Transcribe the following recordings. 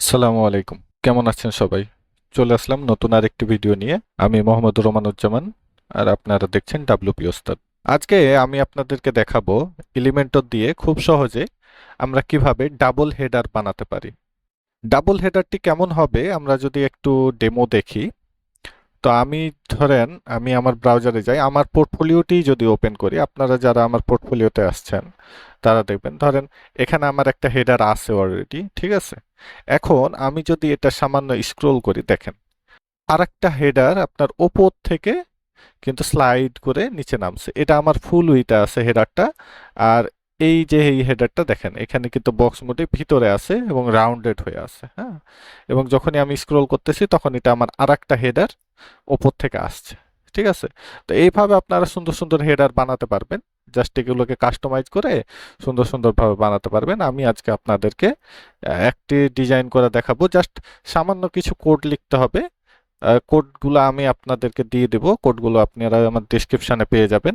আসসালামু আলাইকুম। কেমন আছেন সবাই? চলে আসলাম নতুন আরেকটি ভিডিও নিয়ে। আমি মোহাম্মদুর রহমানুজ্জামান আর আপনারা দেখছেন ডাব্লিউপি ওস্তাদ। আজকে আমি আপনাদেরকে দেখাবো এলিমেন্টর দিয়ে খুব সহজে আমরা কিভাবে ডাবল হেডার বানাতে পারি। ডাবল হেডারটি কেমন হবে আমরা যদি একটু ডেমো দেখি। তো ধরেন আমি আমার ব্রাউজারে যাই, আমার পোর্টফোলিওটি যদি ওপেন করি, আপনারা যারা আমার পোর্টফোলিওতে আসছেন তারা দেখবেন, ধরেন এখানে আমার একটা হেডার আছে অলরেডি, ঠিক আছে। এখন আমি যদি এটা সামান্য স্ক্রোল করি, দেখেন আরেকটা হেডার আপনার ওপর থেকে কিন্তু স্লাইড করে নিচে নামছে। এটা আমার ফুল উইতে আছে হেডারটা। আর এই যে এই হেডারটা দেখেন এখানে কিন্তু বক্স মোডে ভিতরে আছে এবং রাউন্ডেড হয়ে আছে, হ্যাঁ। এবং যখনই আমি স্ক্রোল করতেছি তখন এটা আমার আরেকটা হেডার ওপর থেকে আসছে, ঠিক আছে। তো এইভাবে আপনারা সুন্দর সুন্দর হেডার বানাতে পারবেন। জাস্ট এগুলোকে কাস্টমাইজ করে সুন্দর সুন্দরভাবে বানাতে পারবেন। আমি আজকে আপনাদেরকে একটি ডিজাইন করে দেখাবো। জাস্ট সামান্য কিছু কোড লিখতে হবে। কোডগুলো আমি আপনাদেরকে দিয়ে দেব, কোডগুলো আপনারা আমার ডেসক্রিপশনে পেয়ে যাবেন।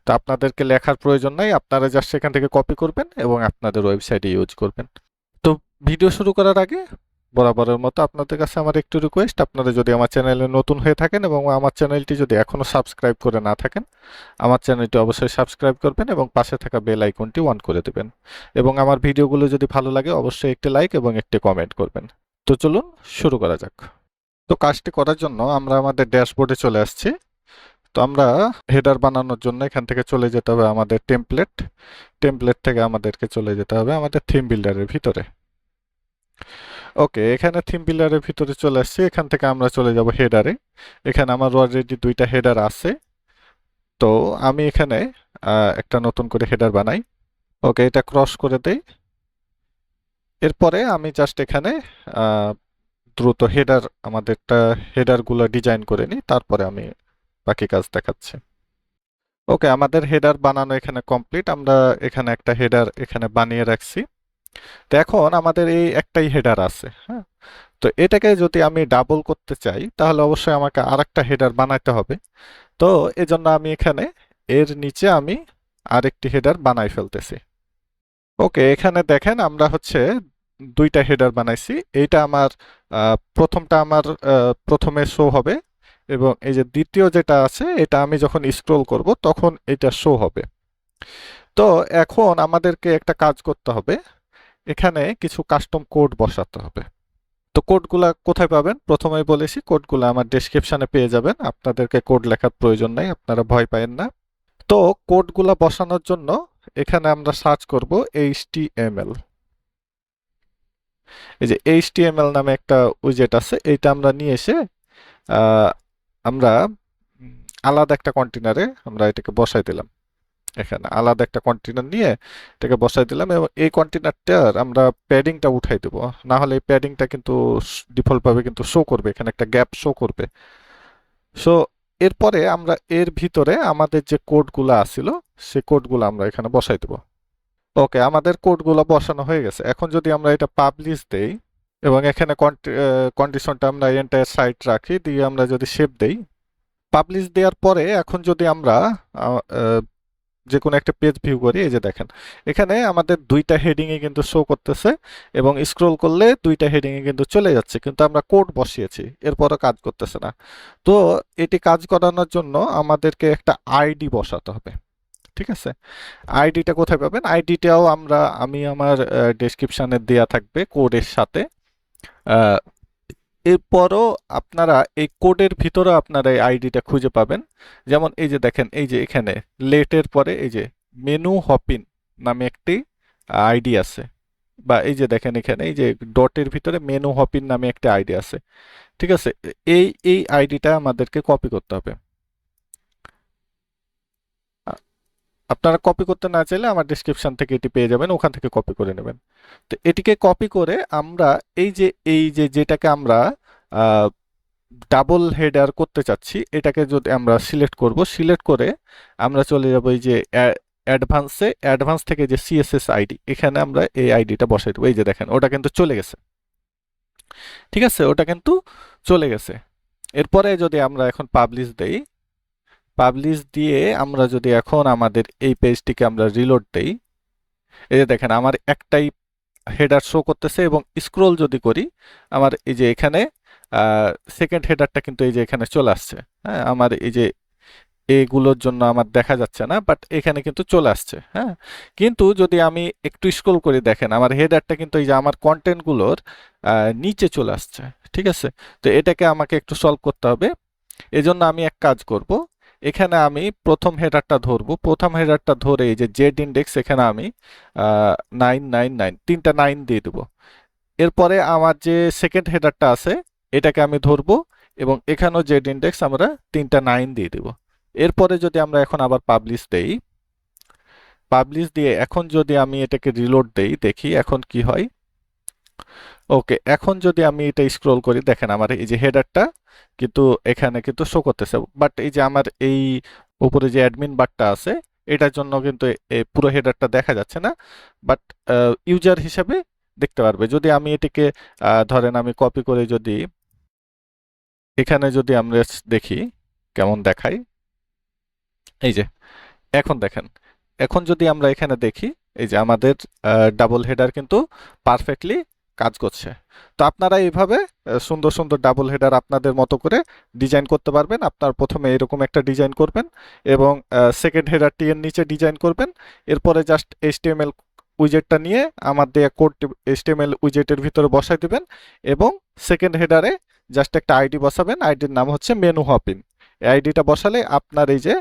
তো আপনাদেরকে লেখার প্রয়োজন নাই, আপনারা জাস্ট সেখান থেকে কপি করবেন এবং আপনাদের ওয়েবসাইটে ইউজ করবেন। তো ভিডিও শুরু করার আগে বরাবরের মতো আপনাদের কাছে আমার একটু রিকোয়েস্ট, আপনারা যদি আমার চ্যানেলে নতুন হয়ে থাকেন এবং আমার চ্যানেলটি যদি এখনো সাবস্ক্রাইব করে না থাকেন, আমার চ্যানেলটি অবশ্যই সাবস্ক্রাইব করবেন এবং পাশে থাকা বেল আইকনটি অন করে দেবেন। এবং আমার ভিডিওগুলো যদি ভালো লাগে অবশ্যই একটি লাইক এবং একটি কমেন্ট করবেন। তো চলুন শুরু করা যাক। তো কাজটি করার জন্য আমরা আমাদের ড্যাশবোর্ডে চলে আসছি। তো আমরা হেডার বানানোর জন্য এখান থেকে চলে যেতে হবে আমাদের টেমপ্লেট। টেমপ্লেট থেকে আমাদেরকে চলে যেতে হবে আমাদের থিম বিল্ডারের ভিতরে। ওকে, এখানে থিম বিল্ডারের ভিতরে চলে আসছি। এখান থেকে আমরা চলে যাব হেডারে। এখানে আমার অলরেডি দুইটা হেডার আছে। তো আমি এখানে একটা নতুন করে হেডার বানাই। ওকে, এটা ক্রস করে দেই। এরপরে আমি জাস্ট এখানে আহ, দ্রুত আমাদেরটা হেডারগুলো ডিজাইন করে নিই, তারপরে আমি বাকি কাজ দেখাচ্ছি। ওকে, আমাদের হেডার বানানো এখানে কমপ্লিট। আমরা এখানে একটা হেডার এখানে বানিয়ে রাখছি। তো এখন আমাদের এই একটাই হেডার আছে, হ্যাঁ। তো এটাকে যদি আমি ডাবল করতে চাই তাহলে অবশ্যই আমাকে আরেকটা হেডার বানাইতে হবে। তো এজন্য আমি এখানে এর নিচে আমি আরেকটি হেডার বানাই ফেলতেছি। ওকে, এখানে দেখেন আমরা হচ্ছে দুইটা হেডার বানাইছি। এইটা আমার প্রথমটা আমার প্রথমে শো হবে এবং এই যে দ্বিতীয় যেটা আছে এটা আমি যখন স্ক্রোল করব তখন এটা শো হবে। তো এখন আমাদেরকে একটা কাজ করতে হবে, এখানে কিছু কাস্টম কোড বসাতে হবে। তো কোডগুলা কোথায় পাবেন? প্রথমেই বলেছি কোডগুলো আমার ডেসক্রিপশনে পেয়ে যাবেন, আপনাদেরকে কোড লেখার প্রয়োজন নাই, আপনারা ভয় পাবেন না। তো কোডগুলা বসানোর জন্য এখানে আমরা সার্চ করব HTML। এই যে HTML নামে একটা উইজেট আছে, এইটা আমরা নিয়ে এসে আহ, আমরা আলাদা একটা কন্টেনারে আমরা এটাকে বসাই দিলাম। এখানে আলাদা একটা কন্টেনার নিয়ে এটাকে বসাই দিলাম এবং এই কন্টেনারটার আমরা প্যাডিংটা উঠাই দেবো, না হলে এই প্যাডিংটা কিন্তু ডিফল্ট ভাবে কিন্তু শো করবে, এখানে একটা গ্যাপ শো করবে। সো এরপরে আমরা এর ভিতরে আমাদের যে কোডগুলো আছিল সেই কোডগুলো আমরা এখানে বসাই দেবো। ওকে, আমাদের কোডগুলো বসানো হয়ে গেছে। এখন যদি আমরা এটা পাবলিশ দেই এবং এখানে কন্ডিশনটা আমরা এন্টায়ার সাইট রাখি, দিয়ে আমরা যদি সেভ দেই, পাবলিশ দেওয়ার পরে এখন যদি আমরা আহ, আহ, যে কোনো একটা পেজ ভিউ করি, এই যে দেখেন এখানে আমাদের দুইটা হেডিং এ কিন্তু শো করতেছে এবং স্ক্রল করলে দুইটা হেডিং এ কিন্তু চলে যাচ্ছে, কিন্তু আমরা কোড বসিয়েছি এরপরও কাজ করতেছে না। তো এটি কাজ করানোর জন্য আমাদেরকে একটা আইডি বসাতে হবে, ঠিক আছে। আইডিটা কোথায় পাবেন? আইডিটাও আমি আমার ডেসক্রিপশনে দেয়া থাকবে কোডের সাথে। আহ, এরপরও আপনারা এই কোডের ভিতরে আপনারা এই আইডিটা খুঁজে পাবেন। যেমন এই যে দেখেন, এই যে এখানে লেটের পরে এই যে মেনু হপিন নামে একটি আইডি আছে, বা এই যে দেখেন এখানে এই যে ডটের ভিতরে মেনু হপিন নামে একটা আইডি আছে, ঠিক আছে। এই এই আইডিটা আমাদেরকে কপি করতে হবে। আ- আপনারা কপি করতে না চাইলে আমার ডেসক্রিপশন থেকে এটি পেয়ে যাবেন, ওখান থেকে কপি করে নেবেন। তো এটিকে কপি করে আমরা এই যে যেটাকে আমরা ডাবল হেডার করতে চাচ্ছি, এটাকে যদি আমরা সিলেক্ট করব, সিলেক্ট করে আমরা চলে যাব এই যে অ্যাডভান্স থেকে যে সিএসএস আইডি, এখানে আমরা এই আইডিটা বসাই দেবো। এই যে দেখেন ওটা কিন্তু চলে গেছে, ঠিক আছে, ওটা কিন্তু চলে গেছে। এরপরে যদি আমরা এখন পাবলিশ দেই, পাবলিশ দিয়ে আমরা যদি এখন আমাদের এই পেজটিকে আমরা রিলোড দেই, এই যে দেখেন আমার একটাই হেডার শো করতেছে এবং স্ক্রোল যদি করি আমার এই যে এখানে সেকেন্ড হেডারটা কিন্তু এই যে এখানে চলে আসছে। হ্যাঁ, আমার এই যে এগুলোর জন্য আমার দেখা যাচ্ছে না, বাট এখানে কিন্তু চলে আসছে। হ্যাঁ, কিন্তু যদি আমি একটু স্ক্রল করি দেখেন আমার হেডারটা কিন্তু এই যে আমার কন্টেন্টগুলোর নিচে চলে আসছে। ঠিক আছে, তো এটাকে আমাকে একটু সলভ করতে হবে। এজন্য আমি এক কাজ করব, এখানে আমি প্রথম হেডারটা ধরবো, প্রথম হেডারটা ধরে এই যে জেড ইন্ডেক্স এখানে আমি 999 তিনটা 9 দিয়ে দেবো। এরপরে আমার যে সেকেন্ড হেডারটা আছে এটাকে আমি ধরবো এবং এখানেও জেড ইন্ডেক্স আমরা তিনটা 9 দিয়ে দেব। এরপরে যদি আমরা এখন আবার পাবলিশ দেই, পাবলিশ দিয়ে এখন যদি আমি এটাকে রিলোড দেই দেখি এখন কি হয়। ওকে, এখন যদি আমি এটা স্ক্রল করি দেখেন আমার এই যে হেডারটা কিন্তু এখানে কিন্তু শো করতেছে, বাট এই যে আমার এই উপরে যে অ্যাডমিন বারটা আছে এটার জন্য কিন্তু এই পুরো হেডারটা দেখা যাচ্ছে না, বাট ইউজার হিসেবে দেখতে পারবে। যদি আমি এটিকে ধরেন আমি কপি করে যদি এখানে যদি আমরা দেখি কেমন দেখাই, এই যে এখন দেখেন, এখন যদি আমরা এখানে দেখি এই যে আমাদের ডাবল হেডার কিন্তু পারফেক্টলি কাজ করছে। তো আপনারা এইভাবে সুন্দর সুন্দর ডাবল হেডার আপনাদের মতো করে ডিজাইন করতে পারবেন। আপনার প্রথমে এরকম একটা ডিজাইন করবেন এবং সেকেন্ড হেডারটি এর নিচে ডিজাইন করবেন। এরপরে জাস্ট এইচটিএমএল উইজেটটা নিয়ে আমার দেয়া কোড এইচটিএমএল উইজেটের ভিতরে বসাই দিবেন এবং সেকেন্ড হেডারে জাস্ট একটা আইডি বসাবেন, আইডির নাম হচ্ছে মেনু হপিং। এই আইডিটা বসালে আপনার এই যে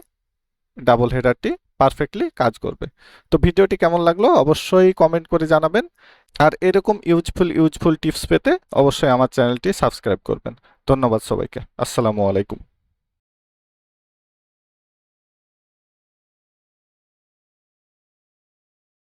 ডাবল হেডারটি পারফেক্টলি কাজ করবে। তো ভিডিওটি কেমন লাগলো অবশ্যই কমেন্ট করে জানাবেন, আর এরকম ইউজফুল টিপস পেতে অবশ্যই আমার চ্যানেলটি সাবস্ক্রাইব করবেন। ধন্যবাদ সবাইকে। আসসালামু আলাইকুম।